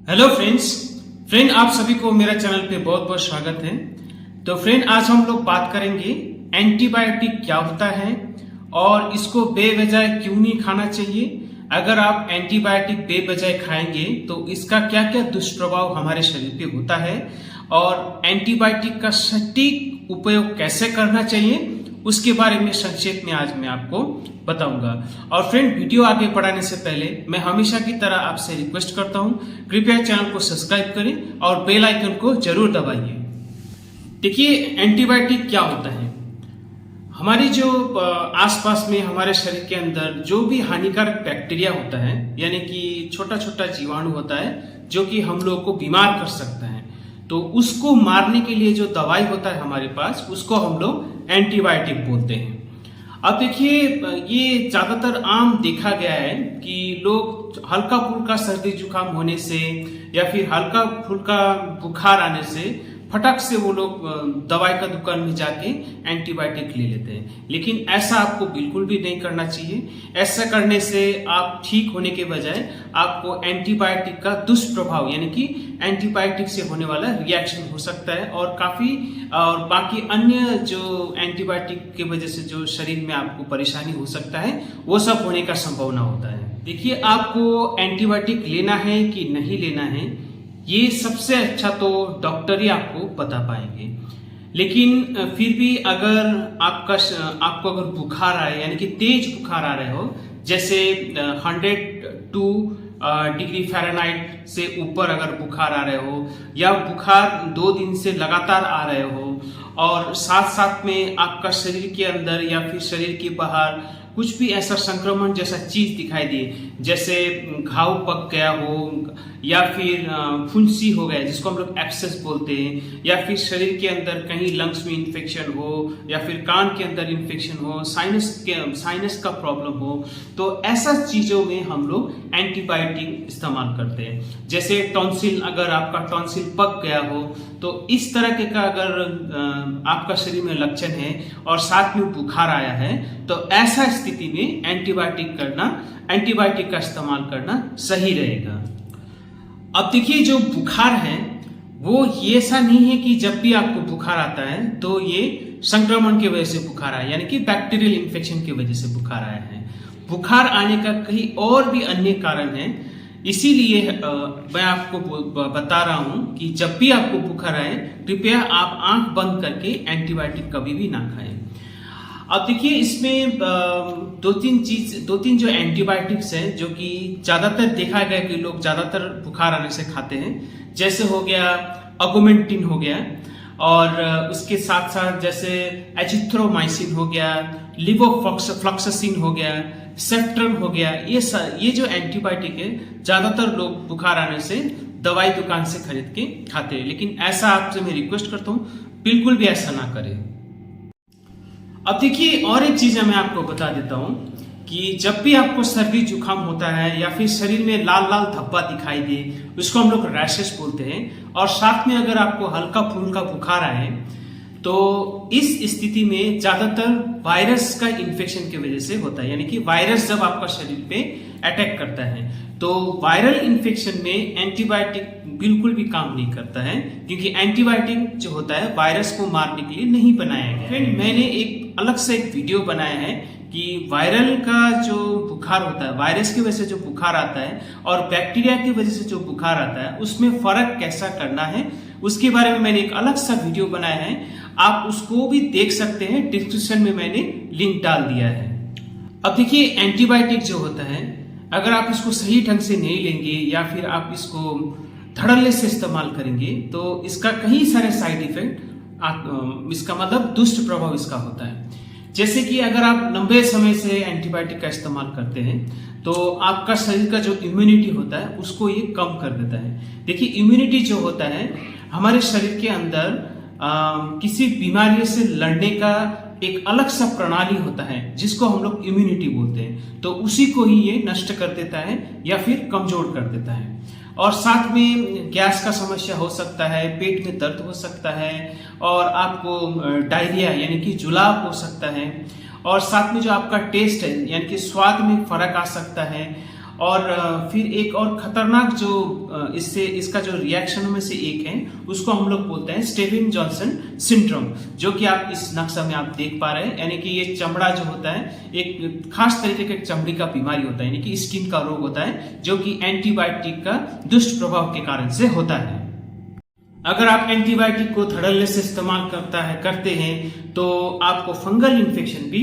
Hello friend आप सभी को मेरा चैनल पे बहुत बहुत स्वागत है। तो फ्रेंड आज हम लोग बात करेंगे एंटीबायोटिक क्या होता है और इसको बेवजह क्यों नहीं खाना चाहिए। अगर आप एंटीबायोटिक बेवजह खाएंगे तो इसका क्या क्या दुष्प्रभाव हमारे शरीर पे होता है और एंटीबायोटिक का सटीक उपयोग कैसे करना चाहिए उसके बारे में संक्षेप में आज मैं आपको बताऊंगा। और फ्रेंड वीडियो आगे बढ़ाने से पहले मैं हमेशा की तरह आपसे रिक्वेस्ट करता हूं, कृपया चैनल को सब्सक्राइब करें और बेल आइकन को जरूर दबाइए। देखिए एंटीबायोटिक क्या होता है। हमारी जो आसपास में हमारे शरीर के अंदर जो भी हानिकारक बैक्टीरिया होता है यानी कि छोटा छोटा जीवाणु होता है जो कि हम लोगों को बीमार कर सकता है, तो उसको मारने के लिए जो दवाई होता है हमारे पास उसको हम लोग एंटीबायोटिक बोलते हैं। अब देखिए ये ज्यादातर आम देखा गया है कि लोग हल्का फुल्का सर्दी जुकाम होने से या फिर हल्का फुल्का बुखार आने से फटक से वो लोग दवाई का दुकान में जाके एंटीबायोटिक ले लेते हैं, लेकिन ऐसा आपको बिल्कुल भी नहीं करना चाहिए। ऐसा करने से आप ठीक होने के बजाय आपको एंटीबायोटिक का दुष्प्रभाव यानी कि एंटीबायोटिक से होने वाला रिएक्शन हो सकता है और काफी और बाकी अन्य जो एंटीबायोटिक की वजह से जो शरीर में आपको परेशानी हो सकता है वो सब होने का संभावना होता है। देखिए आपको एंटीबायोटिक लेना है कि नहीं लेना है ये सबसे अच्छा तो डॉक्टर ही आपको बता पाएंगे, लेकिन फिर भी अगर आपको अगर बुखार आए यानी कि तेज बुखार आ रहे हो, जैसे 102 डिग्री फ़ारेनहाइट से ऊपर अगर बुखार आ रहे हो या बुखार 2 दिन से लगातार आ रहे हो और साथ साथ में आपका शरीर के अंदर या फिर शरीर के बाहर कुछ भी ऐसा संक्रमण जैसा चीज दिखाई दे, जैसे घाव पक गया हो या फिर फुंसी हो गया जिसको हम लोग एब्सेस बोलते हैं, या फिर शरीर के अंदर कहीं लंग्स में इन्फेक्शन हो या फिर कान के अंदर इन्फेक्शन हो, साइनस का प्रॉब्लम हो, तो ऐसा चीजों में हम लोग एंटीबायोटिक इस्तेमाल करते हैं। जैसे टॉन्सिल, अगर आपका टॉन्सिल पक गया हो तो इस तरह के का अगर आपका शरीर में लक्षण है और साथ में बुखार आया है तो ऐसा स्थिति में एंटीबायोटिक का इस्तेमाल करना सही रहेगा। अब देखिए जो बुखार है वो ये ऐसा नहीं है कि जब भी आपको बुखार आता है तो ये संक्रमण की वजह से बुखार आया यानी कि बैक्टीरियल इन्फेक्शन की वजह से बुखार आया है। बुखार आने का कहीं और भी अन्य कारण है, इसीलिए मैं आपको बता रहा हूं कि जब भी आपको बुखार आए कृपया आप आंख बंद करके एंटीबायोटिक कभी भी ना खाएं। अब देखिए इसमें दो तीन जो एंटीबायोटिक्स हैं जो कि ज्यादातर देखा गया कि लोग ज्यादातर बुखार आने से खाते हैं, जैसे हो गया ऑगमेंटिन हो गया और उसके साथ साथ जैसे एजिथ्रोमाइसिन हो गया, लिवोफ्लॉक्सासिन हो गया, सेफ्ट्रम हो गया। ये जो एंटीबायोटिक है ज्यादातर लोग बुखार आने से दवाई दुकान से खरीद के खाते हैं, लेकिन ऐसा आपसे मैं रिक्वेस्ट करता हूँ बिल्कुल भी ऐसा ना करें। अब देखिए और एक चीज मैं आपको बता देता हूं कि जब भी आपको सर्दी जुकाम होता है या फिर शरीर में लाल लाल धब्बा दिखाई दे उसको हम लोग रैशेस बोलते हैं, और साथ में अगर आपको हल्का फुल्का बुखार आए तो इस स्थिति में ज्यादातर वायरस का इन्फेक्शन की वजह से होता है, यानी कि वायरस जब आपका शरीर पे अटैक करता है तो वायरल इन्फेक्शन में एंटीबायोटिक बिल्कुल भी काम नहीं करता है, क्योंकि एंटीबायोटिक जो होता है वायरस को मारने के लिए नहीं बनाया गया। फ्रेंड मैंने एक अलग से एक वीडियो बनाया है कि वायरल का जो बुखार होता है, वायरस की वजह से जो बुखार आता है और बैक्टीरिया की वजह से जो बुखार आता है उसमें फर्क कैसा करना है उसके बारे में मैंने एक अलग सा वीडियो बनाया है, आप उसको भी देख सकते हैं, डिस्क्रिप्शन में मैंने लिंक डाल दिया है। अब देखिए एंटीबायोटिक जो होता है अगर आप इसको सही ढंग से नहीं लेंगे या फिर आप इसको धड़ल्ले से इस्तेमाल करेंगे तो इसका कई सारे साइड इफेक्ट इसका मतलब दुष्ट प्रभाव इसका होता है। जैसे कि अगर आप लंबे समय से एंटीबायोटिक का इस्तेमाल करते हैं तो आपका शरीर का जो इम्यूनिटी होता है उसको ये कम कर देता है। देखिए इम्यूनिटी जो होता है हमारे शरीर के अंदर किसी बीमारी से लड़ने का एक अलग सा प्रणाली होता है जिसको हम लोग इम्यूनिटी बोलते हैं, तो उसी को ही ये नष्ट कर देता है या फिर कमजोर कर देता है। और साथ में गैस का समस्या हो सकता है, पेट में दर्द हो सकता है और आपको डायरिया यानी कि जुलाब हो सकता है, और साथ में जो आपका टेस्ट है यानी कि स्वाद में फर्क आ सकता है, और फिर एक और खतरनाक जो इसका जो रिएक्शन में से एक है उसको हम लोग बोलते हैं स्टीवन जॉनसन सिंड्रोम, जो कि आप इस नक्शा में आप देख पा रहे हैं। यानी कि ये चमड़ा जो होता है एक खास तरीके का चमड़ी का बीमारी होता है, यानी कि स्किन का रोग होता है, जो कि एंटीबायोटिक का दुष्ट प्रभाव के कारण से होता है। अगर आप एंटीबायोटिक को धड़ल्ले से इस्तेमाल करते हैं तो आपको फंगल इन्फेक्शन भी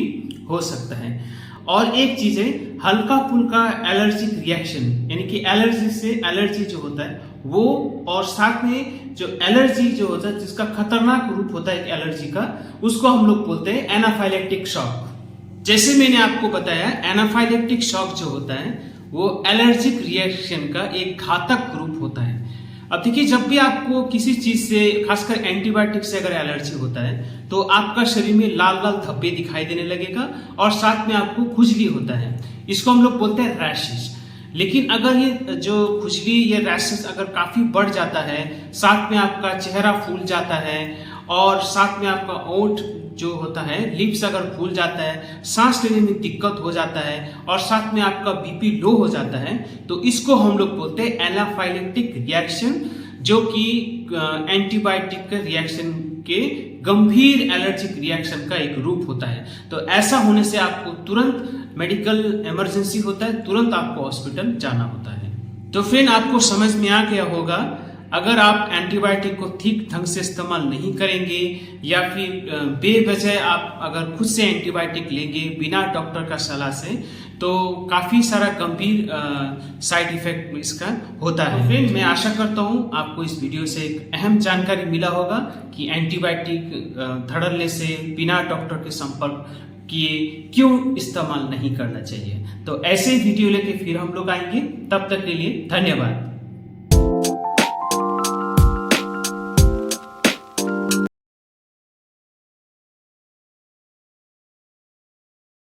हो सकता है। और एक चीज है हल्का फुल्का एलर्जिक रिएक्शन, यानी कि एलर्जी जो होता है वो, और साथ में जो एलर्जी जो होता है जिसका खतरनाक रूप होता है एलर्जी का, उसको हम लोग बोलते हैं एनाफाइलेक्टिक शॉक। जैसे मैंने आपको बताया एनाफाइलेक्टिक शॉक जो होता है वो एलर्जिक रिएक्शन का एक घातक रूप होता है। अब देखिए, जब भी आपको किसी चीज से, खासकर एंटीबायोटिक से अगर एलर्जी होता है तो आपका शरीर में लाल लाल धब्बे दिखाई देने लगेगा और साथ में आपको खुजली होता है। इसको हम लोग बोलते हैं रैशेस। लेकिन अगर ये जो खुजली, ये रैशेस अगर काफी बढ़ जाता है, साथ में आपका चेहरा फूल जाता है और साथ में आपका ओंठ जो होता है, लिप्स अगर फूल जाता है, सांस लेने में दिक्कत हो जाता है और साथ में आपका बीपी लो हो जाता है, तो इसको हम लोग बोलते हैं एनाफाइलेक्टिक रिएक्शन, जो कि एंटीबायोटिक के रिएक्शन के गंभीर एलर्जिक रिएक्शन का एक रूप होता है। तो ऐसा होने से आपको तुरंत मेडिकल इमरजेंसी होता है, तुरंत आपको हॉस्पिटल जाना होता है। तो फिर आपको समझ में आ गया होगा, अगर आप एंटीबायोटिक को ठीक ढंग से इस्तेमाल नहीं करेंगे या फिर बेवजह आप अगर खुद से एंटीबायोटिक लेंगे बिना डॉक्टर का सलाह से, तो काफी सारा गंभीर साइड इफेक्ट इसका होता है। फ्रेंड, मैं आशा करता हूं आपको इस वीडियो से एक अहम जानकारी मिला होगा कि एंटीबायोटिक धड़ल्ले से बिना डॉक्टर के संपर्क किए क्यों इस्तेमाल नहीं करना चाहिए। तो ऐसे वीडियो लेके फिर हम लोग आएंगे, तब तक के लिए धन्यवाद।